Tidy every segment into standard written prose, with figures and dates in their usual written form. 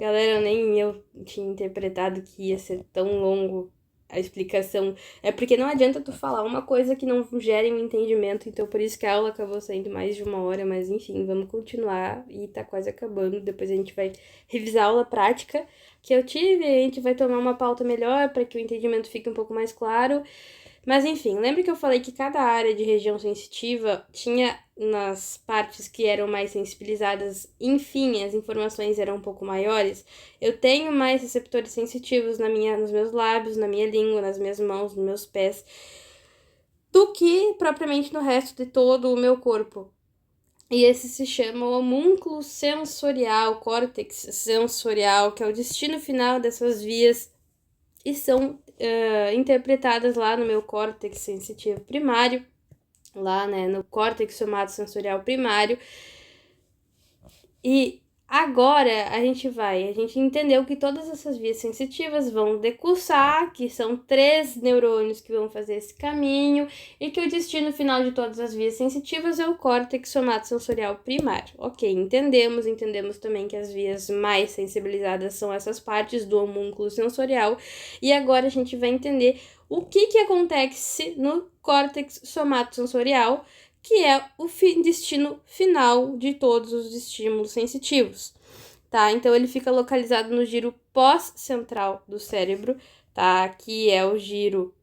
Galera, nem eu tinha interpretado que ia ser tão longo a explicação. É porque não adianta tu falar uma coisa que não gere um entendimento, então por isso que a aula acabou saindo mais de 1 hora, mas enfim, vamos continuar e tá quase acabando. Depois a gente vai revisar a aula prática que eu tive, a gente vai tomar uma pauta melhor para que o entendimento fique um pouco mais claro. Mas enfim, lembra que eu falei que cada área de região sensitiva tinha nas partes que eram mais sensibilizadas, enfim, as informações eram um pouco maiores? Eu tenho mais receptores sensitivos nos meus lábios, na minha língua, nas minhas mãos, nos meus pés, do que propriamente no resto de todo o meu corpo. E esse se chama homúnculo sensorial, córtex sensorial, que é o destino final dessas vias e são interpretadas lá no meu córtex sensitivo primário, lá, né, no córtex somatosensorial primário. E agora a gente entendeu que todas essas vias sensitivas vão decursar, que são 3 neurônios que vão fazer esse caminho, e que o destino final de todas as vias sensitivas é o córtex somatosensorial primário. Ok, entendemos também que as vias mais sensibilizadas são essas partes do homúnculo sensorial, e agora a gente vai entender o que acontece no córtex somatosensorial, que é o destino final de todos os estímulos sensitivos, tá? Então, ele fica localizado no giro pós-central do cérebro, tá? Que é o giro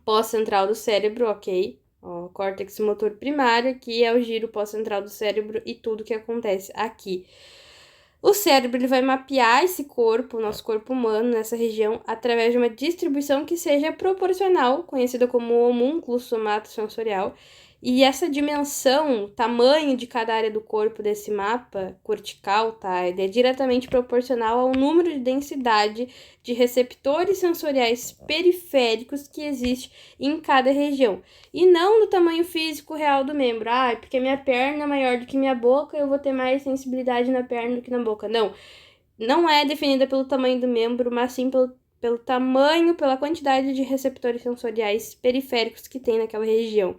pós-central do cérebro, ok? Ó, córtex motor primário, que é o giro pós-central do cérebro e tudo que acontece aqui. O cérebro ele vai mapear esse corpo, o nosso corpo humano, nessa região, através de uma distribuição que seja proporcional, conhecida como homúnculo somatosensorial. E essa dimensão, tamanho de cada área do corpo desse mapa cortical, tá? Ele é diretamente proporcional ao número de densidade de receptores sensoriais periféricos que existe em cada região. E não do tamanho físico real do membro. Ah, porque minha perna é maior do que minha boca, eu vou ter mais sensibilidade na perna do que na boca. Não. Não é definida pelo tamanho do membro, mas sim pelo tamanho, pela quantidade de receptores sensoriais periféricos que tem naquela região,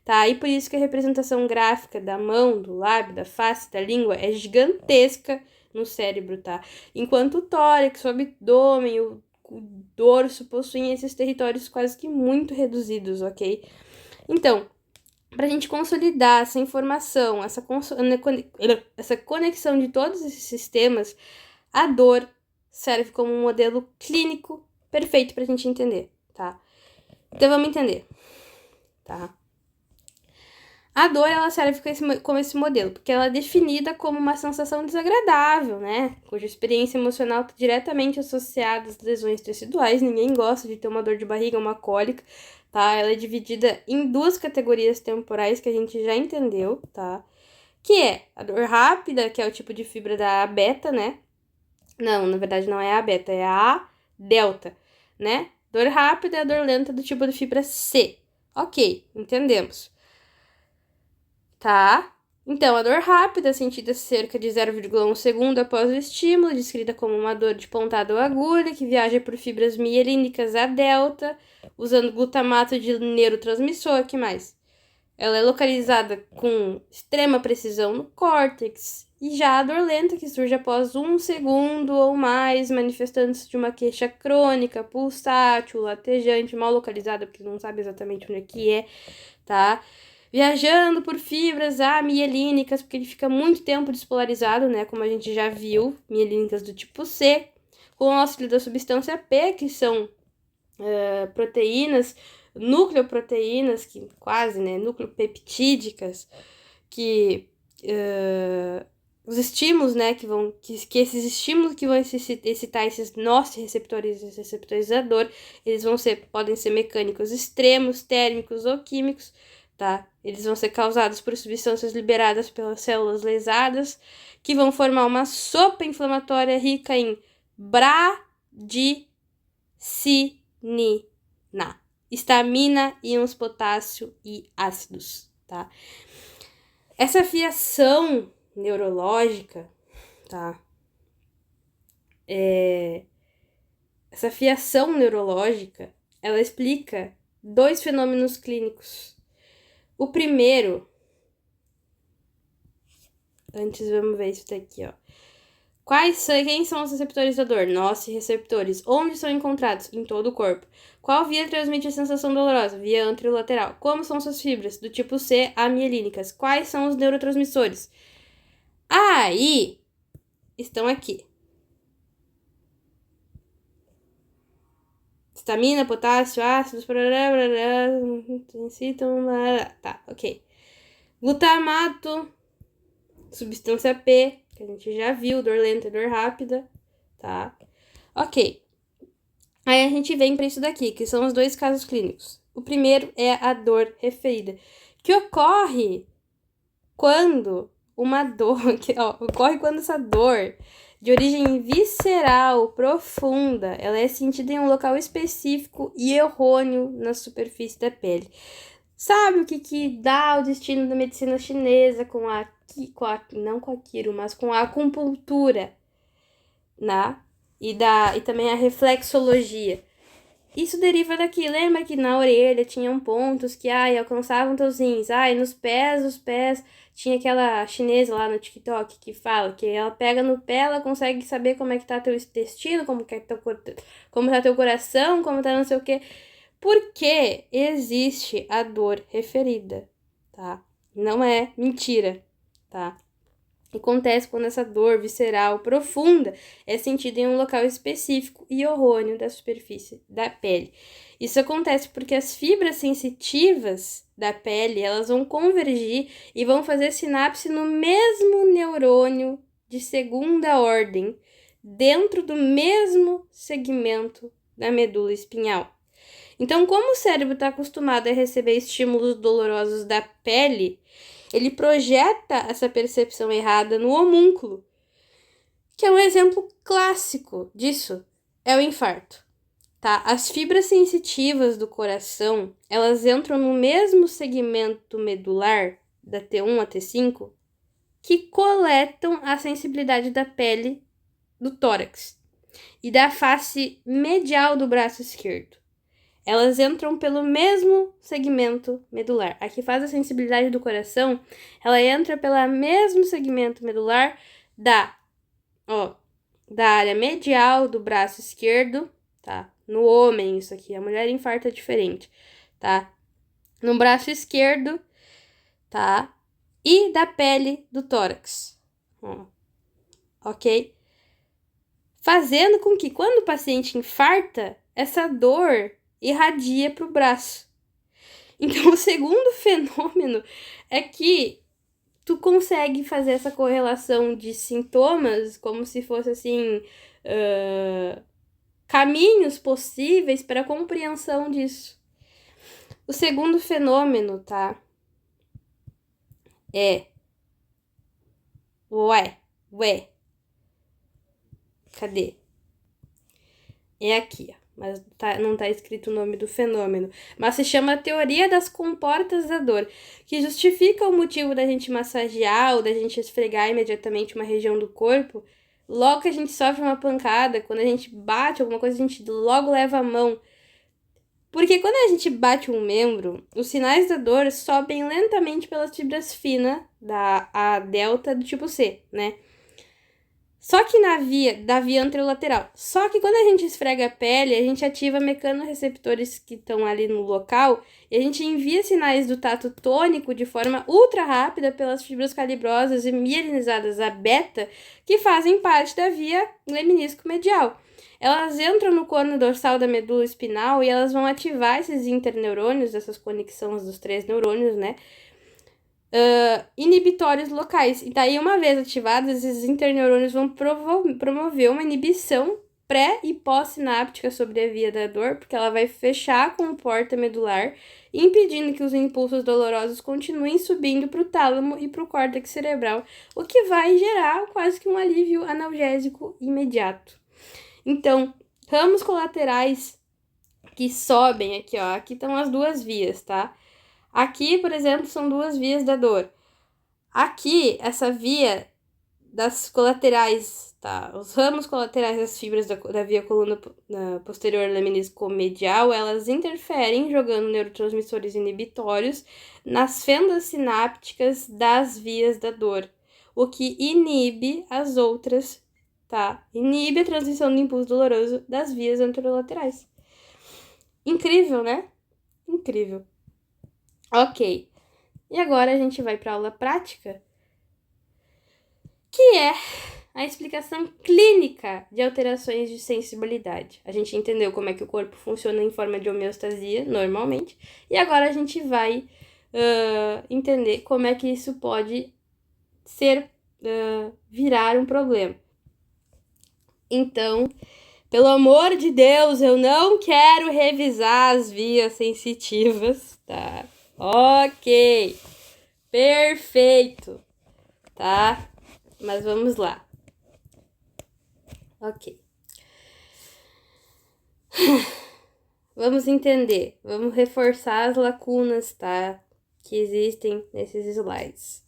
tá? E por isso que a representação gráfica da mão, do lábio, da face, da língua é gigantesca no cérebro, tá? Enquanto o tórax, o abdômen, o dorso possuem esses territórios quase que muito reduzidos, ok? Então, para a gente consolidar essa informação, essa conexão de todos esses sistemas, a dor serve como um modelo clínico perfeito para a gente entender, tá? Então vamos entender, tá? A dor, ela serve como esse modelo, porque ela é definida como uma sensação desagradável, né? Cuja experiência emocional está diretamente associada às lesões teciduais. Ninguém gosta de ter uma dor de barriga, uma cólica, tá? Ela é dividida em 2 categorias temporais que a gente já entendeu, tá? Que é a dor rápida, que é o tipo de fibra da beta, né? Não, na verdade não é a beta, é a delta, né? Dor rápida é a dor lenta do tipo de fibra C. Ok, entendemos. Tá? Então, a dor rápida, sentida cerca de 0,1 segundo após o estímulo, descrita como uma dor de pontada ou agulha, que viaja por fibras mielínicas a delta, usando glutamato de neurotransmissor, que mais? Ela é localizada com extrema precisão no córtex. E já a dor lenta, que surge após 1 segundo ou mais, manifestando-se de uma queixa crônica, pulsátil, latejante, mal localizada, porque não sabe exatamente onde é que é, tá? Viajando por fibras amielínicas, porque ele fica muito tempo despolarizado, né? Como a gente já viu, mielínicas do tipo C, com o auxílio da substância P, que são proteínas, nucleoproteínas, que quase, né? Nucleopeptídicas, que os estímulos, né? Que esses estímulos que vão excitar esses nossos receptores da dor, eles podem ser mecânicos extremos, térmicos ou químicos, tá? Eles vão ser causados por substâncias liberadas pelas células lesadas, que vão formar uma sopa inflamatória rica em bradicina, estamina, íons potássio e ácidos, tá? Essa fiação neurológica, tá? Essa fiação neurológica, ela explica 2 fenômenos clínicos. O primeiro, antes vamos ver isso daqui, ó. Quem são os receptores da dor? Nociceptores. Onde são encontrados? Em todo o corpo. Qual via transmite a sensação dolorosa? Via anterolateral. Como são suas fibras? Do tipo C, amielínicas. Quais são os neurotransmissores? Aí, estão aqui. Histamina, potássio, ácidos, tá, ok. Glutamato, substância P, que a gente já viu, dor lenta e dor rápida, tá? Ok. Aí a gente vem para isso daqui, que são os dois casos clínicos. O primeiro é a dor referida, que ocorre quando ocorre quando essa dor de origem visceral profunda, ela é sentida em um local específico e errôneo na superfície da pele. Sabe o que dá o destino da medicina chinesa não com a quiro, mas com a acupuntura, né? E também a reflexologia. Isso deriva daqui. Lembra que na orelha tinham pontos que alcançavam teus rins. Nos pés, os pés. Tinha aquela chinesa lá no TikTok que fala que ela pega no pé, ela consegue saber como é que tá teu intestino, como tá teu coração, como tá não sei o quê. Porque existe a dor referida, tá? Não é mentira, tá? Acontece quando essa dor visceral profunda é sentida em um local específico e errôneo da superfície da pele. Isso acontece porque as fibras sensitivas da pele, elas vão convergir e vão fazer sinapse no mesmo neurônio de segunda ordem, dentro do mesmo segmento da medula espinhal. Então, como o cérebro está acostumado a receber estímulos dolorosos da pele, ele projeta essa percepção errada no homúnculo, que é um exemplo clássico disso, é o infarto, tá? As fibras sensitivas do coração, elas entram no mesmo segmento medular, da T1 a T5, que coletam a sensibilidade da pele do tórax e da face medial do braço esquerdo. Elas entram pelo mesmo segmento medular. A que faz a sensibilidade do coração, ela entra pelo mesmo segmento medular da área medial do braço esquerdo, tá? No homem, isso aqui. A mulher infarta diferente, tá? No braço esquerdo, tá? E da pele do tórax. Ok? Fazendo com que quando o paciente infarta, essa dor irradia para o braço. Então, o segundo fenômeno é que tu consegue fazer essa correlação de sintomas como se fosse assim, caminhos possíveis para a compreensão disso. O segundo fenômeno, tá? É cadê? É aqui, ó. Mas não tá escrito o nome do fenômeno. Mas se chama teoria das comportas da dor, que justifica o motivo da gente massagear ou da gente esfregar imediatamente uma região do corpo. Logo que a gente sofre uma pancada, quando a gente bate alguma coisa, a gente logo leva a mão. Porque quando a gente bate um membro, os sinais da dor sobem lentamente pelas fibras finas da delta do tipo C, né? Só que da via anterolateral. Só que quando a gente esfrega a pele, a gente ativa mecanorreceptores que estão ali no local e a gente envia sinais do tato tônico de forma ultra rápida pelas fibras calibrosas e mielinizadas a beta, que fazem parte da via leminisco medial. Elas entram no cono dorsal da medula espinal e elas vão ativar esses interneurônios, essas conexões dos três neurônios, né? Inibitórios locais. E daí, uma vez ativados, esses interneurônios vão promover uma inibição pré- e pós-sináptica sobre a via da dor, porque ela vai fechar a comporta medular, impedindo que os impulsos dolorosos continuem subindo para o tálamo e para o córtex cerebral, o que vai gerar quase que um alívio analgésico imediato. Então, ramos colaterais que sobem aqui, ó, aqui estão as duas vias, tá? Aqui, por exemplo, são duas vias da dor. Aqui, essa via das colaterais, tá? Os ramos colaterais das fibras da via coluna posterior leminisco-medial, elas interferem jogando neurotransmissores inibitórios nas fendas sinápticas das vias da dor, o que inibe as outras tá? Inibe a transmissão do impulso doloroso das vias anterolaterais. Incrível, né? Incrível. Ok. E agora a gente vai para a aula prática, que é a explicação clínica de alterações de sensibilidade. A gente entendeu como é que o corpo funciona em forma de homeostasia, normalmente, e agora a gente vai entender como é que isso pode virar um problema. Então, pelo amor de Deus, eu não quero revisar as vias sensitivas, tá? Ok, perfeito, tá? Mas vamos lá. Ok. Vamos entender, vamos reforçar as lacunas, tá? Que existem nesses slides.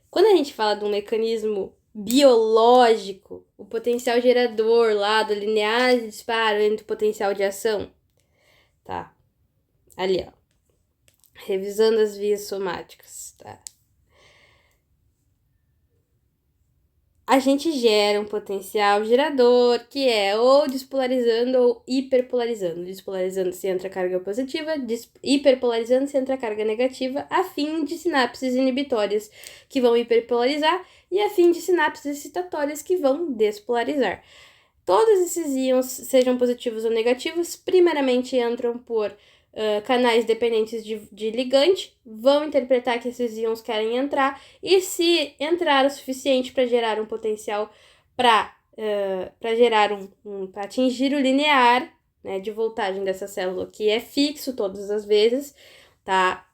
Quando a gente fala de um mecanismo biológico, o potencial gerador lá do linear de disparo entre o potencial de ação, tá? Ali, ó. Revisando as vias somáticas, tá? A gente gera um potencial gerador que é ou despolarizando ou hiperpolarizando. Despolarizando se entra a carga positiva, hiperpolarizando se entra a carga negativa, a fim de sinapses inibitórias que vão hiperpolarizar e a fim de sinapses excitatórias que vão despolarizar. Todos esses íons, sejam positivos ou negativos, primeiramente entram por canais dependentes de ligante, vão interpretar que esses íons querem entrar, e se entrar o suficiente para gerar um potencial para gerar para atingir o linear, né, de voltagem dessa célula, que é fixo todas as vezes, tá?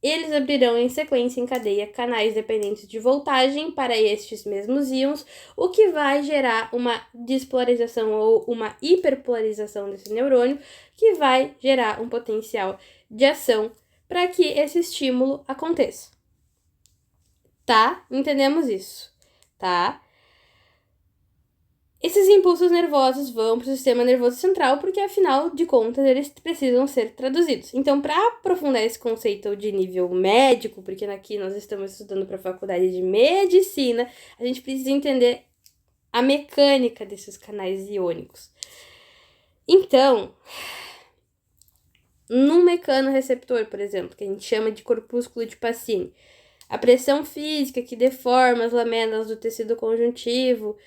Eles abrirão em sequência em cadeia canais dependentes de voltagem para estes mesmos íons, o que vai gerar uma despolarização ou uma hiperpolarização desse neurônio, que vai gerar um potencial de ação para que esse estímulo aconteça. Tá? Entendemos isso, tá? Esses impulsos nervosos vão para o sistema nervoso central porque, afinal de contas, eles precisam ser traduzidos. Então, para aprofundar esse conceito de nível médico, porque aqui nós estamos estudando para a faculdade de medicina, a gente precisa entender a mecânica desses canais iônicos. Então, num mecanorreceptor, por exemplo, que a gente chama de corpúsculo de Pacini, a pressão física que deforma as lamelas do tecido conjuntivo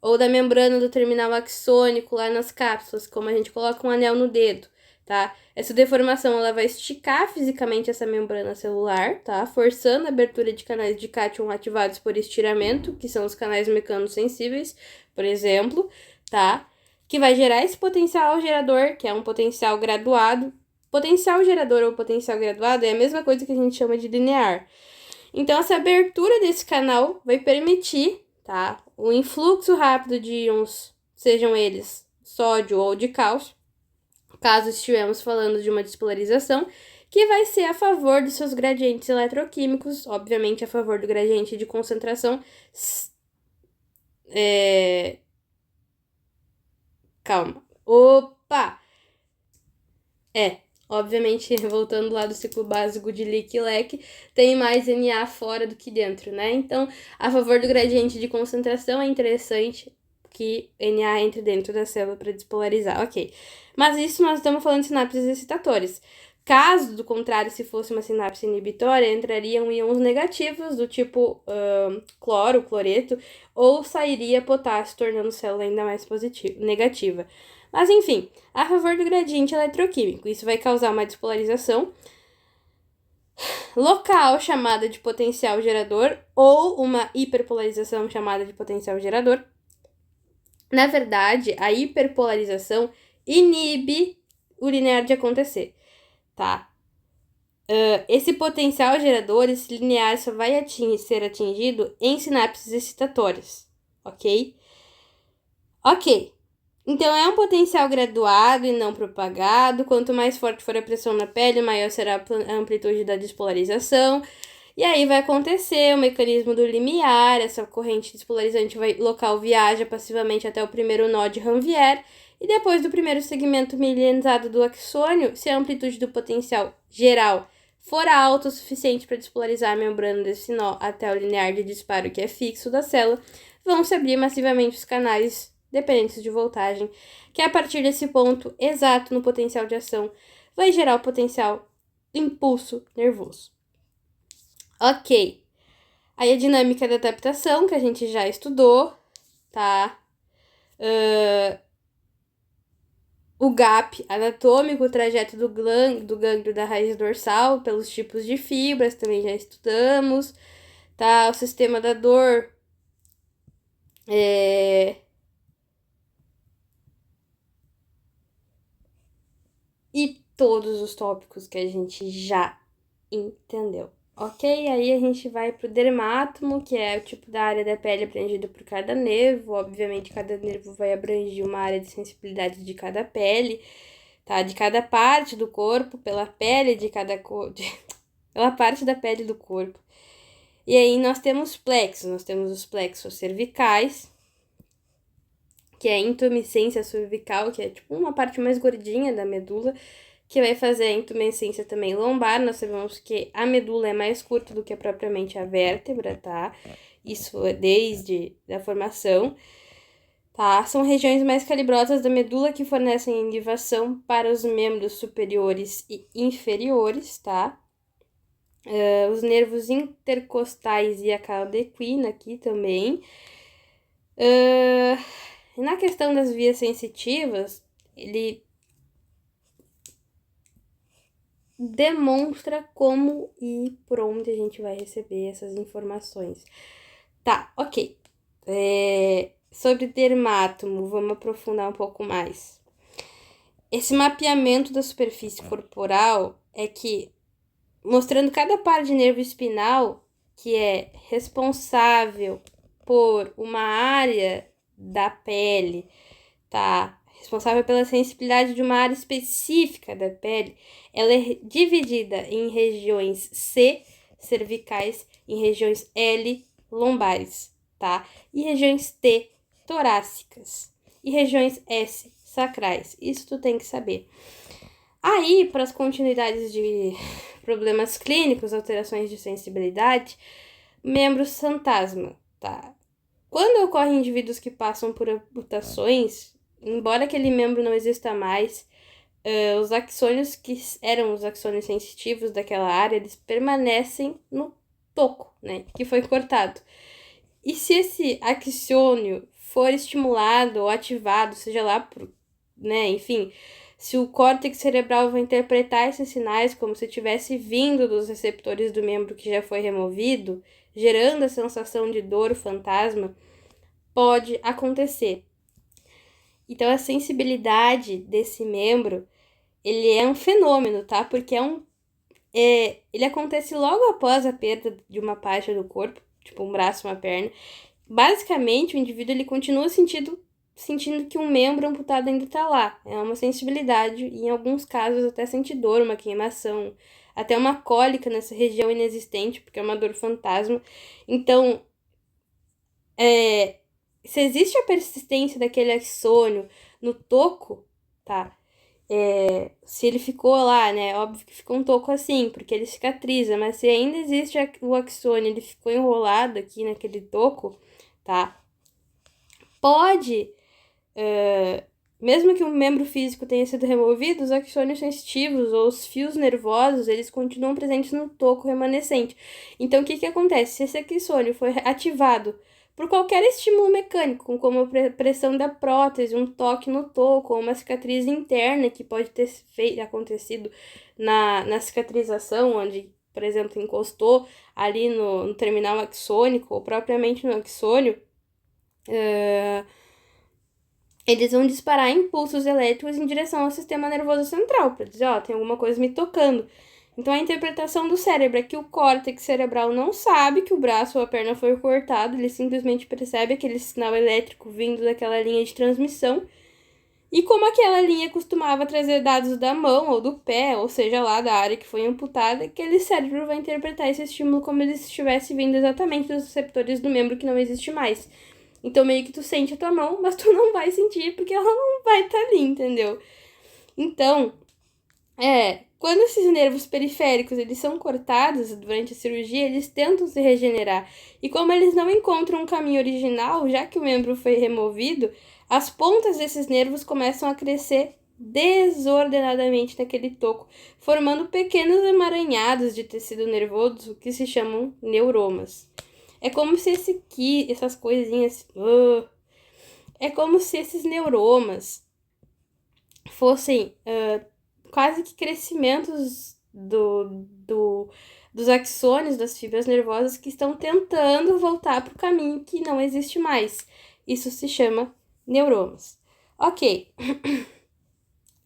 ou da membrana do terminal axônico lá nas cápsulas, como a gente coloca um anel no dedo, tá? Essa deformação, ela vai esticar fisicamente essa membrana celular, tá? Forçando a abertura de canais de cátion ativados por estiramento, que são os canais mecanosensíveis, por exemplo, tá? Que vai gerar esse potencial gerador, que é um potencial graduado. Potencial gerador ou potencial graduado é a mesma coisa que a gente chama de linear. Então, essa abertura desse canal vai permitir, tá, o influxo rápido de íons, sejam eles sódio ou de cálcio, caso estivermos falando de uma despolarização, que vai ser a favor dos seus gradientes eletroquímicos, obviamente a favor do gradiente de concentração. Calma. Opa! Obviamente, voltando lá do ciclo básico de Lick e Leck, tem mais Na fora do que dentro, né? Então, a favor do gradiente de concentração, é interessante que Na entre dentro da célula para despolarizar, ok. Mas isso nós estamos falando de sinapses excitatórias. Caso, do contrário, se fosse uma sinapse inibitória, entrariam íons negativos, do tipo cloro, cloreto, ou sairia potássio, tornando a célula ainda mais negativa. Mas, enfim, a favor do gradiente eletroquímico. Isso vai causar uma despolarização local, chamada de potencial gerador, ou uma hiperpolarização, chamada de potencial gerador. Na verdade, a hiperpolarização inibe o linear de acontecer, tá? Esse potencial gerador, esse linear, só vai ser atingido em sinapses excitatórias, ok? Ok. Então, é um potencial graduado e não propagado. Quanto mais forte for a pressão na pele, maior será a amplitude da despolarização. E aí vai acontecer o mecanismo do limiar, essa corrente despolarizante local viaja passivamente até o primeiro nó de Ranvier, e depois do primeiro segmento milenizado do axônio, se a amplitude do potencial geral for alta o suficiente para despolarizar a membrana desse nó até o linear de disparo que é fixo da célula, vão se abrir massivamente os canais dependentes de voltagem, que a partir desse ponto exato no potencial de ação, vai gerar o potencial impulso nervoso. Ok. Aí a dinâmica da adaptação, que a gente já estudou, tá? O gap anatômico, o trajeto do gânglio da raiz dorsal, pelos tipos de fibras, também já estudamos, tá? O sistema da dor, e todos os tópicos que a gente já entendeu. Ok? Aí a gente vai pro dermátomo, que é o tipo da área da pele abrangida por cada nervo. Obviamente, cada nervo vai abranger uma área de sensibilidade de cada pele, tá? De cada parte do corpo, pela pele de cada pela parte da pele do corpo. E aí nós temos os plexos cervicais, que é a intumescência cervical, que é tipo uma parte mais gordinha da medula, que vai fazer a intumescência também lombar. Nós sabemos que a medula é mais curta do que propriamente a vértebra, tá? Isso é desde a formação, tá? São regiões mais calibrosas da medula que fornecem inivação para os membros superiores e inferiores, tá? Os nervos intercostais e a cauda equina aqui também. Na questão das vias sensitivas, ele demonstra como e por onde a gente vai receber essas informações. Tá, ok. Sobre dermátomo, vamos aprofundar um pouco mais. Esse mapeamento da superfície corporal é que, mostrando cada par de nervo espinal que é responsável por uma área da pele, tá? Responsável pela sensibilidade de uma área específica da pele, ela é dividida em regiões C, cervicais, em regiões L, lombares, tá? E regiões T, torácicas. E regiões S, sacrais. Isso tu tem que saber. Aí, para as continuidades de problemas clínicos, alterações de sensibilidade, membros fantasma, tá? Quando ocorrem indivíduos que passam por amputações, embora aquele membro não exista mais, os axônios que eram os axônios sensitivos daquela área, eles permanecem no toco, né, que foi cortado. E se esse axônio for estimulado ou ativado, seja lá por, né, enfim, se o córtex cerebral vai interpretar esses sinais como se tivesse vindo dos receptores do membro que já foi removido, gerando a sensação de dor fantasma, pode acontecer. Então, a sensibilidade desse membro, ele é um fenômeno, tá? Porque ele acontece logo após a perda de uma parte do corpo, tipo um braço, uma perna. Basicamente, o indivíduo ele continua sentindo que um membro amputado ainda tá lá. É uma sensibilidade, e em alguns casos até sente dor, uma queimação, até uma cólica nessa região inexistente, porque é uma dor fantasma. Então, se existe a persistência daquele axônio no toco, tá? Se ele ficou lá, né? Óbvio que ficou um toco assim, porque ele cicatriza, mas se ainda existe o axônio, ele ficou enrolado aqui naquele toco, tá? Pode, mesmo que um membro físico tenha sido removido, os axônios sensitivos ou os fios nervosos, eles continuam presentes no toco remanescente. Então, o que acontece? Se esse axônio foi ativado por qualquer estímulo mecânico, como a pressão da prótese, um toque no toco, ou uma cicatriz interna que pode ter acontecido na cicatrização, onde, por exemplo, encostou ali no terminal axônico, ou propriamente no axônio, eles vão disparar impulsos elétricos em direção ao sistema nervoso central, para dizer, tem alguma coisa me tocando. Então, a interpretação do cérebro é que o córtex cerebral não sabe que o braço ou a perna foi cortado, ele simplesmente percebe aquele sinal elétrico vindo daquela linha de transmissão. E como aquela linha costumava trazer dados da mão ou do pé, ou seja lá, da área que foi amputada, aquele cérebro vai interpretar esse estímulo como ele estivesse vindo exatamente dos receptores do membro que não existe mais. Então, meio que tu sente a tua mão, mas tu não vai sentir porque ela não vai estar ali, entendeu? Então, Quando esses nervos periféricos eles são cortados durante a cirurgia, eles tentam se regenerar. E como eles não encontram um caminho original, já que o membro foi removido, as pontas desses nervos começam a crescer desordenadamente naquele toco, formando pequenos emaranhados de tecido nervoso que se chamam neuromas. É como se essas coisinhas, é como se esses neuromas fossem quase que crescimentos dos axônios, das fibras nervosas que estão tentando voltar para o caminho que não existe mais. Isso se chama neuromas. Ok.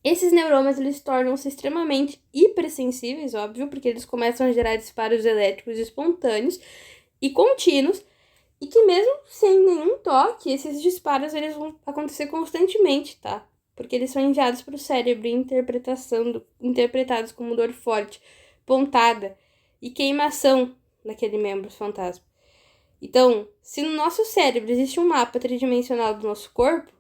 Esses neuromas, eles tornam-se extremamente hipersensíveis, óbvio, porque eles começam a gerar disparos elétricos espontâneos e contínuos, e que mesmo sem nenhum toque, esses disparos eles vão acontecer constantemente, tá? Porque eles são enviados para o cérebro interpretados como dor forte, pontada e queimação naquele membro fantasma. Então, se no nosso cérebro existe um mapa tridimensional do nosso corpo,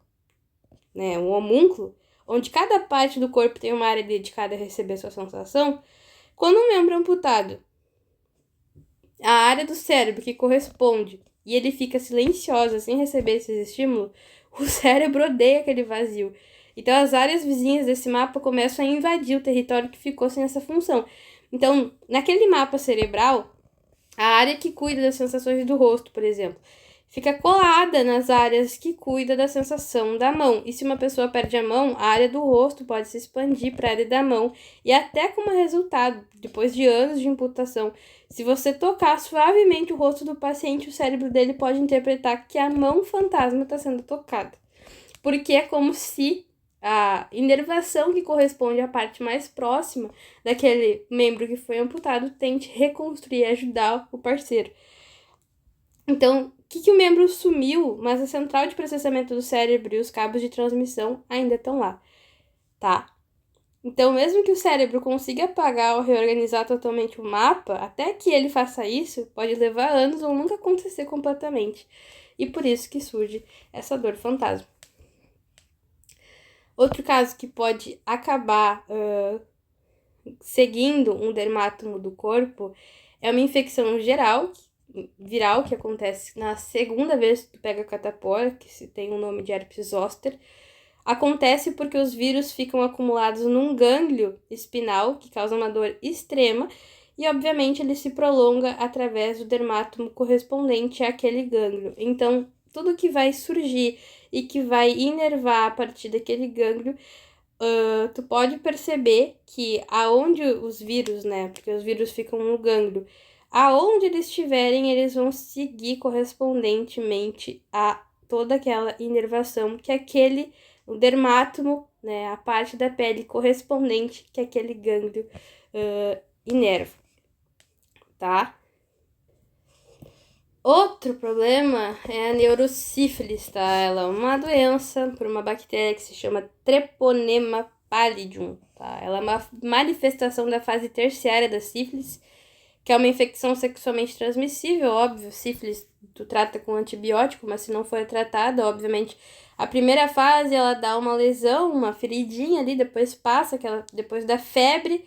né, um homúnculo, onde cada parte do corpo tem uma área dedicada a receber sua sensação, quando um membro é amputado, a área do cérebro que corresponde e ele fica silenciosa sem receber esses estímulos, o cérebro odeia aquele vazio. Então as áreas vizinhas desse mapa começam a invadir o território que ficou sem essa função. Então, naquele mapa cerebral, a área que cuida das sensações do rosto, por exemplo, fica colada nas áreas que cuida da sensação da mão. E se uma pessoa perde a mão, a área do rosto pode se expandir para a área da mão. E até como resultado, depois de anos de imputação, se você tocar suavemente o rosto do paciente, o cérebro dele pode interpretar que a mão fantasma está sendo tocada. Porque é como se a inervação que corresponde à parte mais próxima daquele membro que foi amputado tente reconstruir e ajudar o parceiro. Então, o membro sumiu, mas a central de processamento do cérebro e os cabos de transmissão ainda estão lá, tá? Então, mesmo que o cérebro consiga apagar ou reorganizar totalmente o mapa, até que ele faça isso, pode levar anos ou nunca acontecer completamente. E por isso que surge essa dor fantasma. Outro caso que pode acabar seguindo um dermátomo do corpo é uma infecção viral, que acontece na segunda vez que tu pega a catapora, que se tem o nome de herpes zoster. Acontece porque os vírus ficam acumulados num gânglio espinal, que causa uma dor extrema, e obviamente ele se prolonga através do dermátomo correspondente àquele gânglio. Então, tudo que vai surgir e que vai inervar a partir daquele gânglio, tu pode perceber que aonde os vírus, né, porque os vírus ficam no gânglio, aonde eles estiverem, eles vão seguir correspondentemente a toda aquela inervação que o dermátomo, né, a parte da pele correspondente que aquele gânglio inerva, tá? Outro problema é a neurosífilis, tá? Ela é uma doença por uma bactéria que se chama Treponema pallidum, tá? Ela é uma manifestação da fase terciária da sífilis, que é uma infecção sexualmente transmissível, óbvio. Sífilis tu trata com antibiótico, mas se não for tratada, obviamente, a primeira fase ela dá uma lesão, uma feridinha ali, depois passa, depois da febre,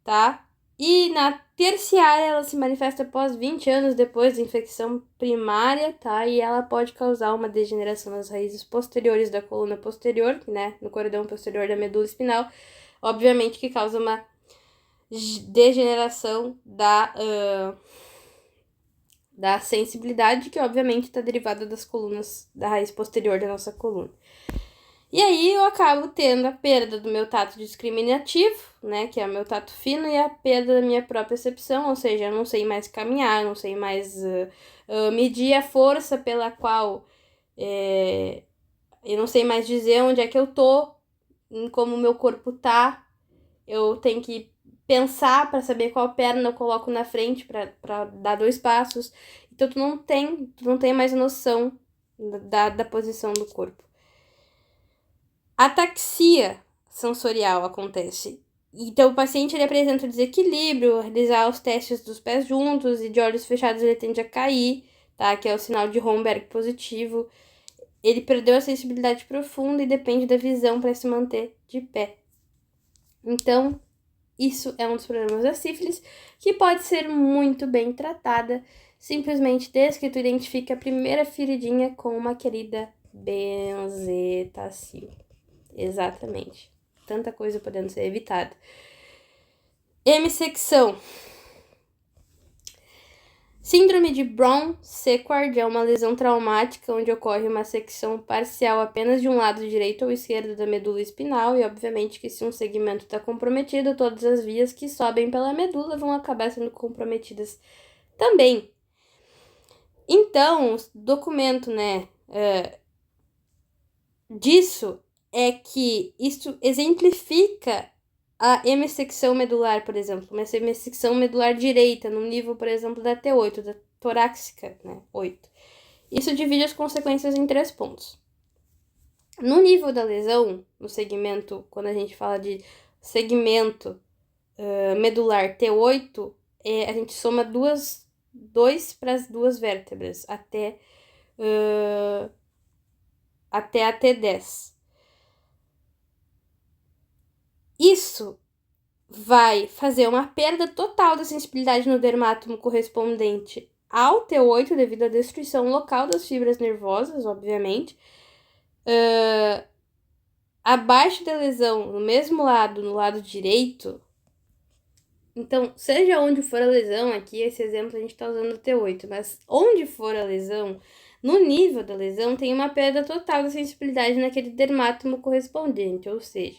tá? E na terciária, ela se manifesta após 20 anos depois da infecção primária, tá? E ela pode causar uma degeneração nas raízes posteriores da coluna posterior, né? No cordão posterior da medula espinal. Obviamente que causa uma degeneração da sensibilidade, que obviamente está derivada das colunas, da raiz posterior da nossa coluna. E aí eu acabo tendo a perda do meu tato discriminativo, né, que é o meu tato fino, e a perda da minha própria percepção, ou seja, eu não sei mais caminhar, não sei mais medir a força pela qual eu não sei mais dizer onde é que eu tô, como o meu corpo tá, eu tenho que pensar para saber qual perna eu coloco na frente para dar 2 passos, então tu não tem mais noção da posição do corpo. Ataxia sensorial acontece. Então, o paciente ele apresenta desequilíbrio, realizar os testes dos pés juntos e de olhos fechados ele tende a cair, tá? Que é o sinal de Romberg positivo. Ele perdeu a sensibilidade profunda e depende da visão para se manter de pé. Então, isso é um dos problemas da sífilis, que pode ser muito bem tratada, simplesmente desde que tu identifica a primeira feridinha com uma querida benzetacil. Exatamente. Tanta coisa podendo ser evitada. Hemissecção. Síndrome de Brown-Séquard é uma lesão traumática onde ocorre uma secção parcial apenas de um lado direito ou esquerdo da medula espinal e, obviamente, que se um segmento está comprometido, todas as vias que sobem pela medula vão acabar sendo comprometidas também. Então, o documento, disso é que isso exemplifica a hemissecção medular, por exemplo, uma hemissecção medular direita, no nível, por exemplo, da T8, da torácica, 8. Isso divide as consequências em 3 pontos. No nível da lesão, no segmento, quando a gente fala de segmento medular T8, a gente soma 2 para as 2 vértebras, até a T10. Isso vai fazer uma perda total da sensibilidade no dermátomo correspondente ao T8, devido à destruição local das fibras nervosas, obviamente. Abaixo da lesão, no mesmo lado, no lado direito. Então, seja onde for a lesão, aqui esse exemplo a gente está usando o T8, mas onde for a lesão, no nível da lesão, tem uma perda total da sensibilidade naquele dermátomo correspondente, ou seja,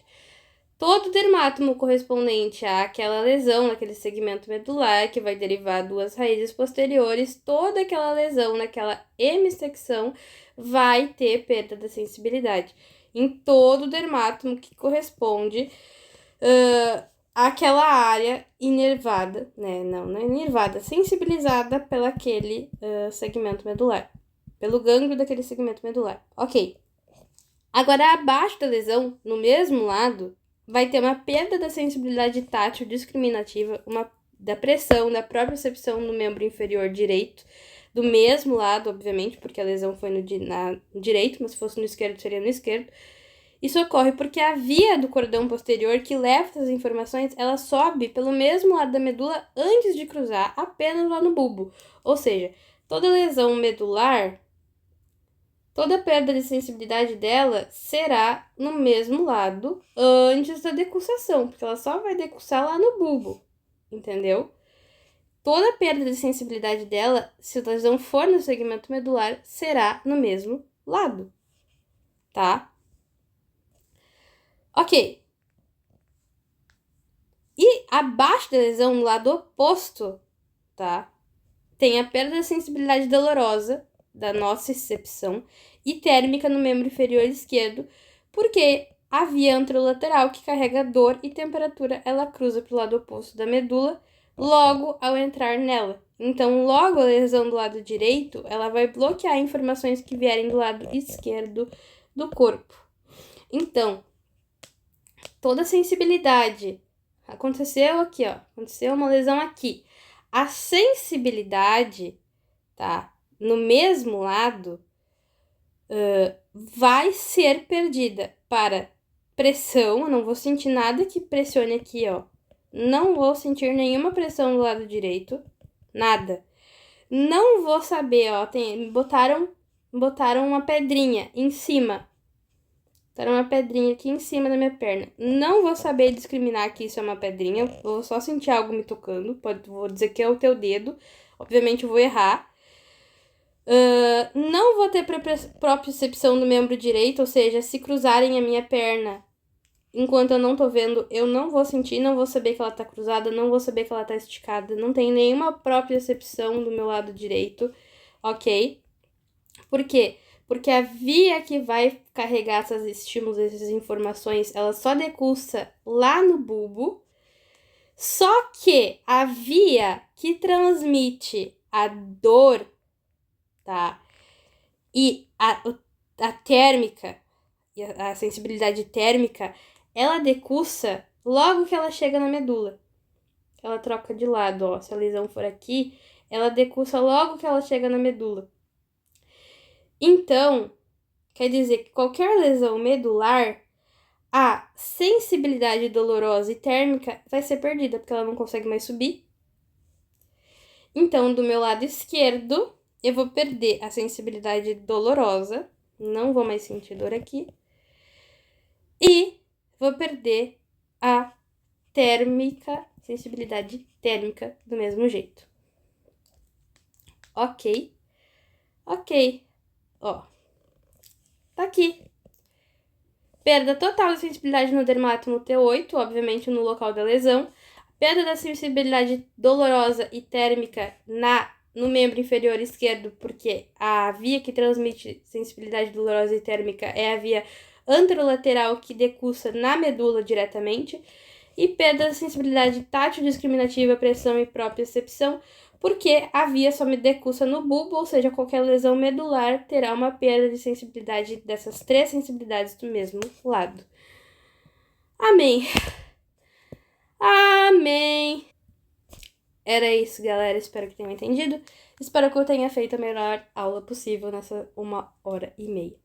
todo dermátomo correspondente àquela lesão, naquele segmento medular, que vai derivar 2 raízes posteriores, toda aquela lesão naquela hemissecção vai ter perda da sensibilidade. Em todo dermátomo que corresponde àquela área inervada, não é inervada, sensibilizada pelaquele segmento medular, pelo gânglio daquele segmento medular. Ok. Agora, abaixo da lesão, no mesmo lado, vai ter uma perda da sensibilidade tátil discriminativa, da pressão, da propriocepção no membro inferior direito, do mesmo lado, obviamente, porque a lesão foi no direito, mas se fosse no esquerdo, seria no esquerdo. Isso ocorre porque a via do cordão posterior que leva essas informações, ela sobe pelo mesmo lado da medula antes de cruzar apenas lá no bulbo. Ou seja, toda lesão medular, toda perda de sensibilidade dela será no mesmo lado antes da decussação, porque ela só vai decussar lá no bulbo, entendeu? Toda perda de sensibilidade dela, se a lesão for no segmento medular, será no mesmo lado, tá? Ok. E abaixo da lesão, no lado oposto, tá? Tem a perda da sensibilidade dolorosa da nocicepção e térmica no membro inferior esquerdo, porque a via anterolateral que carrega dor e temperatura, ela cruza para o lado oposto da medula logo ao entrar nela. Então, logo a lesão do lado direito, ela vai bloquear informações que vierem do lado esquerdo do corpo. Então, toda a sensibilidade aconteceu aqui, aconteceu uma lesão aqui. A sensibilidade, tá, no mesmo lado, vai ser perdida para pressão. Eu não vou sentir nada que pressione aqui, não vou sentir nenhuma pressão do lado direito, nada. Não vou saber, botaram uma pedrinha em cima. Botaram uma pedrinha aqui em cima da minha perna. Não vou saber discriminar que isso é uma pedrinha. Vou só sentir algo me tocando. Vou dizer que é o teu dedo. Obviamente eu vou errar. Não vou ter propriocepção do membro direito, ou seja, se cruzarem a minha perna enquanto eu não tô vendo, eu não vou sentir, não vou saber que ela tá cruzada, não vou saber que ela tá esticada, não tem nenhuma propriocepção do meu lado direito, ok? Por quê? Porque a via que vai carregar esses estímulos, essas informações, ela só decursa lá no bulbo, só que a via que transmite a dor, tá? E a térmica, a sensibilidade térmica, ela decursa logo que ela chega na medula. Ela troca de lado, se a lesão for aqui, ela decursa logo que ela chega na medula. Então, quer dizer que qualquer lesão medular, a sensibilidade dolorosa e térmica vai ser perdida, porque ela não consegue mais subir. Então, do meu lado esquerdo, eu vou perder a sensibilidade dolorosa, não vou mais sentir dor aqui, e vou perder a térmica, sensibilidade térmica do mesmo jeito. Ok, ó, tá aqui. Perda total da sensibilidade no dermátome T8, obviamente no local da lesão. Perda da sensibilidade dolorosa e térmica no membro inferior esquerdo, porque a via que transmite sensibilidade dolorosa e térmica é a via anterolateral que decursa na medula diretamente. E perda da sensibilidade tátil discriminativa, pressão e propriocepção, porque a via só me decursa no bulbo, ou seja, qualquer lesão medular terá uma perda de sensibilidade dessas três sensibilidades do mesmo lado. Amém. Amém. Era isso, galera. Espero que tenham entendido. Espero que eu tenha feito a melhor aula possível nessa 1h30.